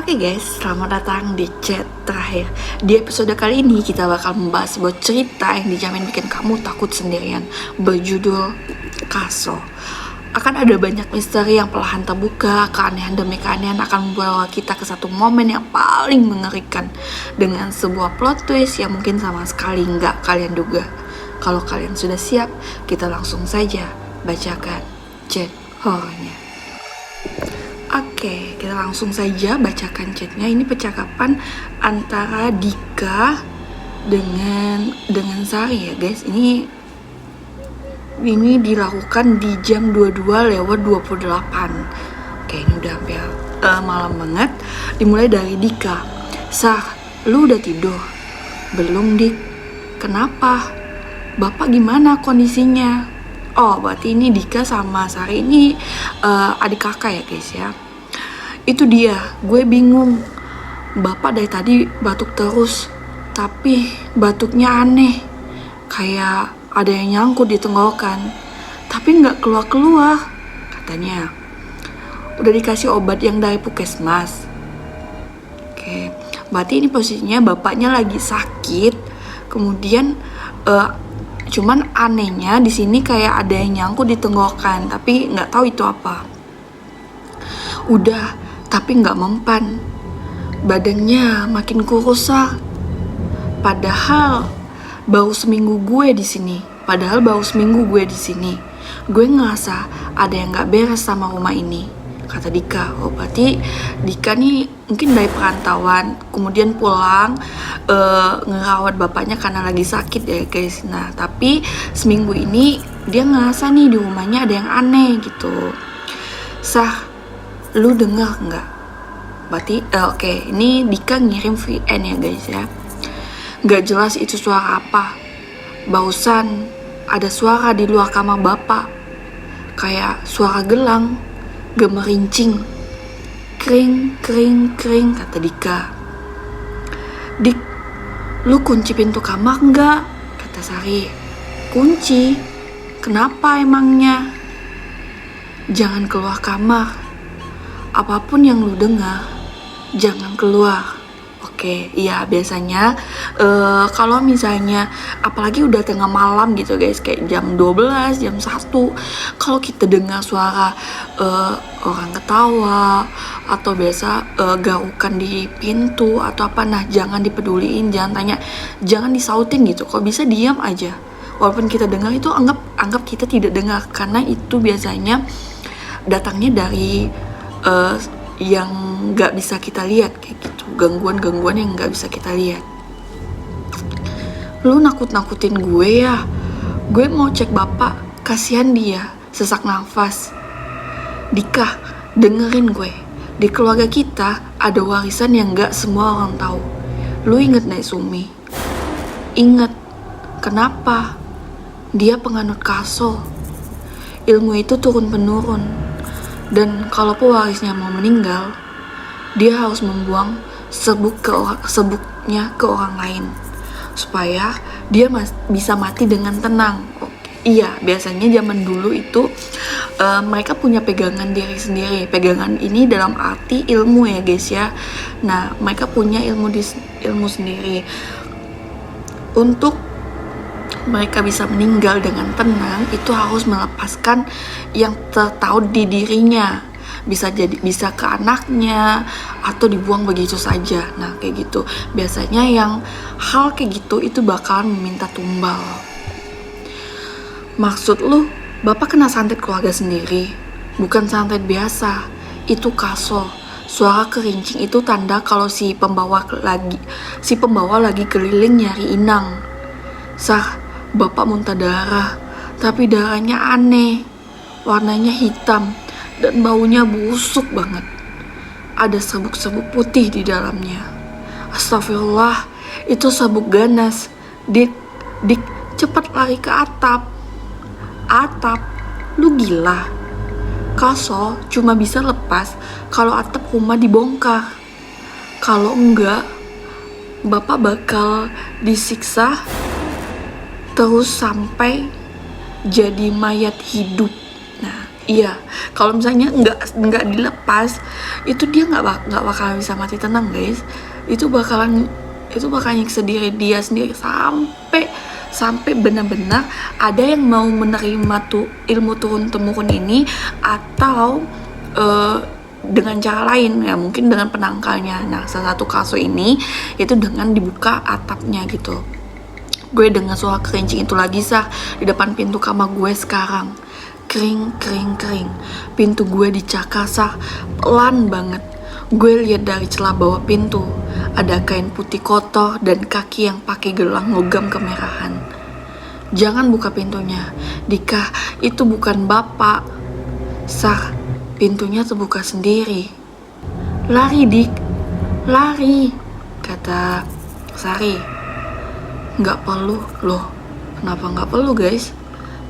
Oke guys, selamat datang di chat terakhir. Di episode kali ini kita bakal membahas sebuah cerita yang dijamin bikin kamu takut sendirian, berjudul Kaso. Akan ada banyak misteri yang perlahan terbuka, keanehan demi keanehan akan membawa kita ke satu momen yang paling mengerikan, dengan sebuah plot twist yang mungkin sama sekali nggak kalian duga. Kalau kalian sudah siap, kita langsung saja bacakan chat horornya. Oke, kita langsung saja bacakan chatnya. Ini percakapan antara Dika dengan Sari ya guys. Ini dilakukan di jam 22:28. Oke, ini udah hampir malam banget. Dimulai dari Dika. Sar, lu udah tidur? Belum, Dik. Kenapa? Bapak gimana kondisinya? Oh, berarti ini Dika sama Sari ini adik kakak ya guys ya. Itu dia, gue bingung. Bapak dari tadi batuk terus, tapi batuknya aneh. Kayak ada yang nyangkut di tenggorokan, tapi nggak keluar-keluar, katanya. Udah dikasih obat yang dari puskesmas. Oke, berarti ini posisinya bapaknya lagi sakit. Kemudian cuman anehnya di sini kayak ada yang nyangkut di tenggorokan, tapi nggak tahu itu apa. Udah, tapi nggak mempan. Badannya makin kurus. Padahal baru seminggu gue di sini. Gue ngerasa ada yang nggak beres sama rumah ini, kata Dika. Oh, berarti Dika nih mungkin dari perantauan, kemudian pulang ngerawat bapaknya karena lagi sakit ya guys. Nah, tapi seminggu ini dia ngerasa nih di rumahnya ada yang aneh gitu. Sah, lu dengar nggak? Berarti oke, ini Dika ngirim VN ya guys ya. Nggak jelas itu suara apa. Barusan ada suara di luar kamar bapak, kayak suara gelang, gemerincing, kring kring kring, kata Dika. Dik, lu kunci pintu kamar nggak? Kata Sari. Kunci? Kenapa emangnya? Jangan keluar kamar. Apapun yang lu dengar, jangan keluar. Oke, iya biasanya kalau misalnya apalagi udah tengah malam gitu guys, kayak jam 12, jam 1, kalau kita dengar suara orang ketawa atau biasa garukan di pintu atau apa, nah jangan dipeduliin, jangan tanya, jangan disautin gitu. Kalau bisa diam aja. Walaupun kita dengar itu anggap kita tidak dengar, karena itu biasanya datangnya dari yang nggak bisa kita lihat kayak gitu, gangguan yang nggak bisa kita lihat. Lu nakut-nakutin gue ya. Gue mau cek bapak, kasihan dia, sesak nafas. Dika, dengerin gue. Di keluarga kita ada warisan yang nggak semua orang tahu. Lu inget Nek Sumi? Inget. Kenapa? Dia penganut Kaso. Ilmu itu turun-menurun. Dan kalau pewarisnya mau meninggal, dia harus membuang sebuknya ke orang lain, supaya dia bisa mati dengan tenang. Iya, biasanya zaman dulu itu mereka punya pegangan diri sendiri. Pegangan ini dalam arti ilmu ya guys ya. Nah, mereka punya ilmu sendiri. Untuk mereka bisa meninggal dengan tenang, itu harus melepaskan yang tertaut di dirinya. Bisa ke anaknya atau dibuang begitu saja. Nah, kayak gitu. Biasanya yang hal kayak gitu itu bakalan meminta tumbal. Maksud lu, bapak kena santet keluarga sendiri? Bukan santet biasa, itu Kaso. Suara kerincing itu tanda kalau si pembawa lagi keliling nyari inang. Sah, bapak muntah darah, tapi darahnya aneh, warnanya hitam, dan baunya busuk banget. Ada sabuk-sabuk putih di dalamnya. Astagfirullah, itu sabuk ganas. Dik, cepat lari ke atap. Atap? Lu gila? Kaso cuma bisa lepas kalau atap rumah dibongkar. Kalau enggak, bapak bakal disiksa terus sampai jadi mayat hidup. Nah, Iya, kalau misalnya nggak dilepas, itu dia nggak bakalan bisa mati tenang guys. Itu bakalan nyiksa diri dia sendiri sampai sampai benar-benar ada yang mau menerima tuh ilmu turun temurun ini, atau eh, dengan cara lain ya, mungkin dengan penangkalnya. Nah, salah satu kasus ini itu dengan dibuka atapnya gitu. Gue dengar suara kerincing itu lagi sah di depan pintu kamar gue sekarang. Kering, kering, kering. Pintu gue dicakar sah, pelan banget. Gue lihat dari celah bawah pintu, ada kain putih kotor dan kaki yang pakai gelang logam kemerahan. Jangan buka pintunya, Dika, itu bukan bapak. Sah, pintunya terbuka sendiri. Lari, Dik, lari, kata Sari. Nggak perlu, loh. Kenapa nggak perlu, guys?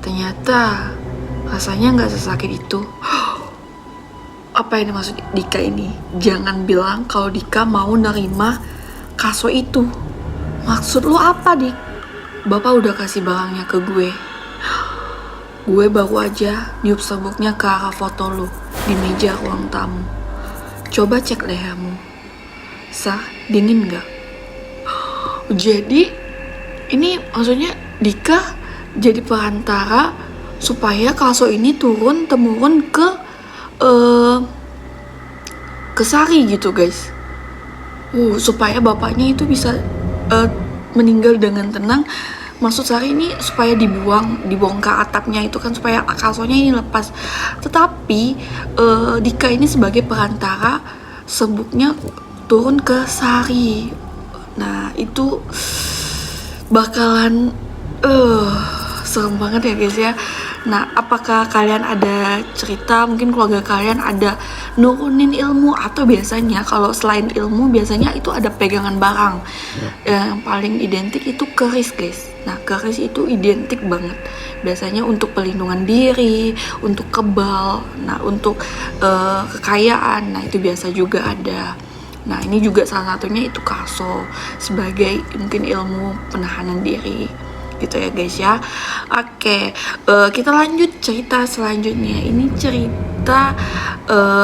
Ternyata rasanya nggak sesakit itu. Apa yang dimaksud Dika ini? Jangan bilang kalau Dika mau nerima kaso itu. Maksud lu apa, Dik? Bapak udah kasih barangnya ke gue. Gue baru aja niup serbuknya ke arah foto lu di meja ruang tamu. Coba cek lehermu. Sah, dingin nggak? Jadi ini maksudnya Dika jadi perantara supaya kaso ini turun temurun ke Sari gitu guys. Supaya bapaknya itu bisa meninggal dengan tenang. Maksud Sari ini supaya dibuang ke atapnya itu kan, supaya kasonya ini lepas. Tetapi Dika ini sebagai perantara, serbuknya turun ke Sari. Nah itu bakalan serem banget ya guys ya. Nah, apakah kalian ada cerita, mungkin keluarga kalian ada nurunin ilmu, atau biasanya kalau selain ilmu biasanya itu ada pegangan barang. Yang paling identik itu keris guys. Nah, keris itu identik banget. Biasanya untuk pelindungan diri, untuk kebal, nah untuk kekayaan. Nah, itu biasa juga ada. Nah, ini juga salah satunya itu kaso sebagai mungkin ilmu penahanan diri gitu ya guys ya. Oke, kita lanjut cerita selanjutnya. Ini cerita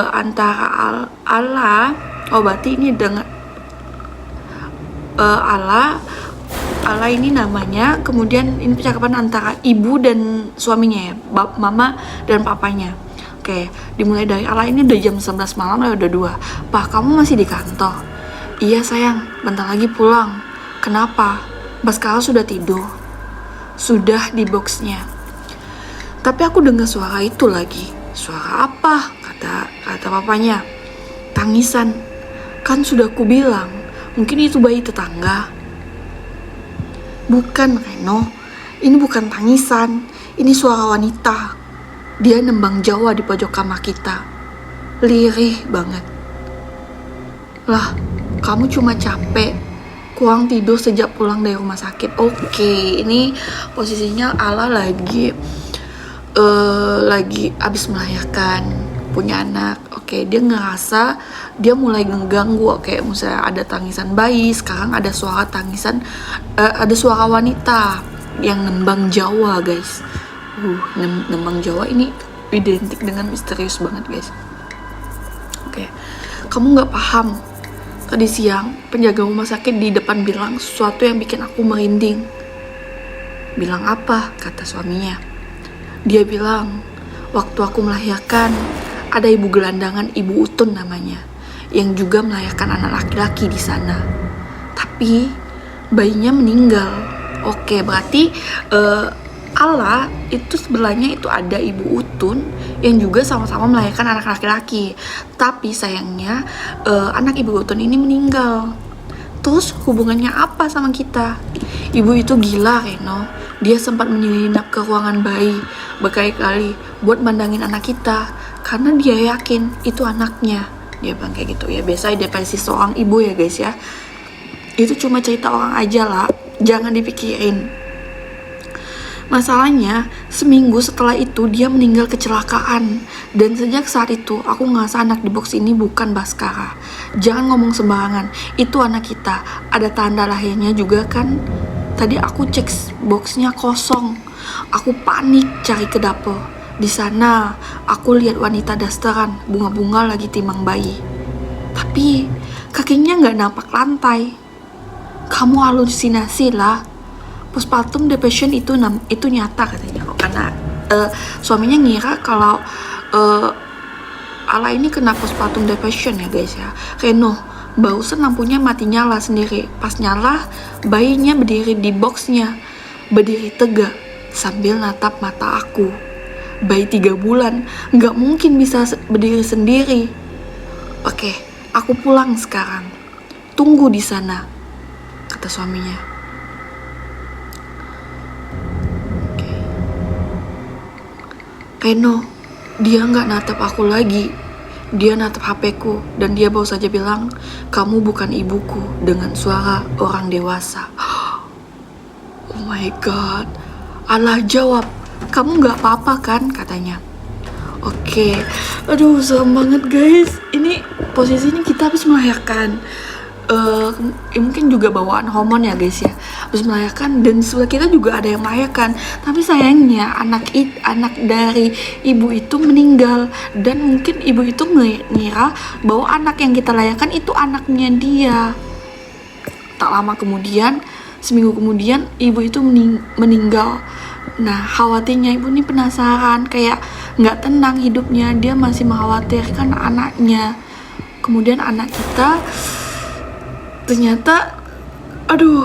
antara Allah. Berarti ini dengan Allah ini namanya. Kemudian ini percakapan antara ibu dan suaminya ya, mama dan papanya. Oke, dimulai dari Allah. Ini udah jam 11 malam ya, udah 2. Pak, kamu masih di kantor? Iya sayang, bentar lagi pulang. Kenapa? Baskara sudah tidur? Sudah di boxnya. Tapi aku dengar suara itu lagi. Suara apa? Kata papanya. Tangisan. Kan sudah ku bilang, mungkin itu bayi tetangga. Bukan Reno, ini bukan tangisan. Ini suara wanita. Dia nembang Jawa di pojok kamar kita. Lirih banget. Lah, kamu cuma capek, kurang tidur sejak pulang dari rumah sakit. Oke, ini posisinya Allah lagi abis melahirkan, punya anak. Oke, dia ngerasa dia mulai ngeganggu. Kayak misalnya ada tangisan bayi, sekarang ada suara tangisan, ada suara wanita yang nembang Jawa guys. Nembang Jawa ini identik dengan misterius banget guys. Oke, kamu nggak paham. Tadi siang, penjaga rumah sakit di depan bilang sesuatu yang bikin aku merinding. Bilang apa? Kata suaminya. Dia bilang, waktu aku melahirkan, ada ibu gelandangan, Ibu Utun namanya, yang juga melahirkan anak laki-laki di sana. Tapi, bayinya meninggal. Oke, berarti Allah itu sebelahnya itu ada Ibu Utun yang juga sama-sama melahirkan anak laki-laki. Tapi sayangnya anak Ibu Utun ini meninggal. Terus hubungannya apa sama kita? Ibu itu gila Reno. Dia sempat menyelinap ke ruangan bayi berkali-kali buat mandangin anak kita, karena dia yakin itu anaknya. Dia bilang kayak gitu ya. Biasanya depresi seorang ibu ya guys ya. Itu cuma cerita orang aja lah, jangan dipikirin. Masalahnya, seminggu setelah itu dia meninggal kecelakaan. Dan sejak saat itu, aku ngerasa anak di box ini bukan Baskara. Jangan ngomong sembarangan, itu anak kita. Ada tanda lahirnya juga kan. Tadi aku cek boxnya kosong. Aku panik cari ke dapur. Di sana aku lihat wanita dasteran bunga-bunga lagi timang bayi. Tapi kakinya nggak napak lantai. Kamu halusinasi lah. Postpartum depression itu nyata katanya. Karena suaminya ngira kalau Ala ini kena postpartum depression ya guys ya. Reno, barusan lampunya mati nyala sendiri. Pas nyala, bayinya berdiri di boxnya. Berdiri tegak sambil natap mata aku. Bayi 3 bulan, nggak mungkin bisa berdiri sendiri. Oke, aku pulang sekarang. Tunggu di sana, kata suaminya. Oke. Reno, dia nggak natap aku lagi. Dia natap HP-ku dan dia baru saja bilang, kamu bukan ibuku, dengan suara orang dewasa. Oh my god. Allah jawab, kamu nggak apa-apa kan, katanya. Oke, aduh serem banget guys. Ini posisinya kita habis melahirkan. Mungkin juga bawaan hormon ya guys ya. Habis melahirkan dan sebelah kita juga ada yang melahirkan. Tapi sayangnya anak dari ibu itu meninggal dan mungkin ibu itu mengira bahwa anak yang kita lahirkan itu anaknya dia. Tak lama kemudian, seminggu kemudian ibu itu meninggal. Nah, khawatirnya ibu ini penasaran, kayak nggak tenang hidupnya, dia masih mengkhawatirkan anaknya. Kemudian anak kita ternyata, aduh,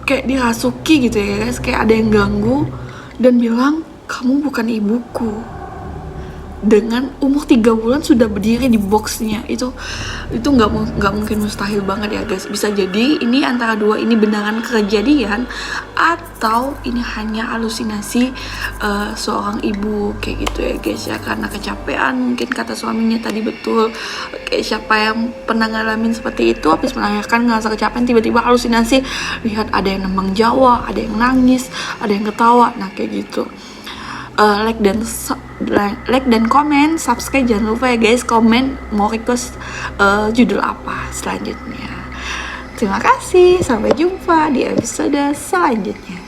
kayak dirasuki gitu ya guys, kayak ada yang ganggu dan bilang, kamu bukan ibuku. Dengan umur 3 bulan sudah berdiri di boxnya. Itu nggak mungkin, mustahil banget ya guys. Bisa jadi ini antara dua ini beneran kejadian atau ini hanya halusinasi seorang ibu kayak gitu ya guys ya, karena kecapean mungkin kata suaminya tadi. Betul, kayak siapa yang pernah ngalamin seperti itu, habis melahirkan ngerasa kecapean tiba-tiba halusinasi, lihat ada yang nembang Jawa, ada yang nangis, ada yang ketawa, nah kayak gitu. Like dan komen, subscribe, jangan lupa ya guys, komen mau request judul apa selanjutnya. Terima kasih, sampai jumpa di episode selanjutnya.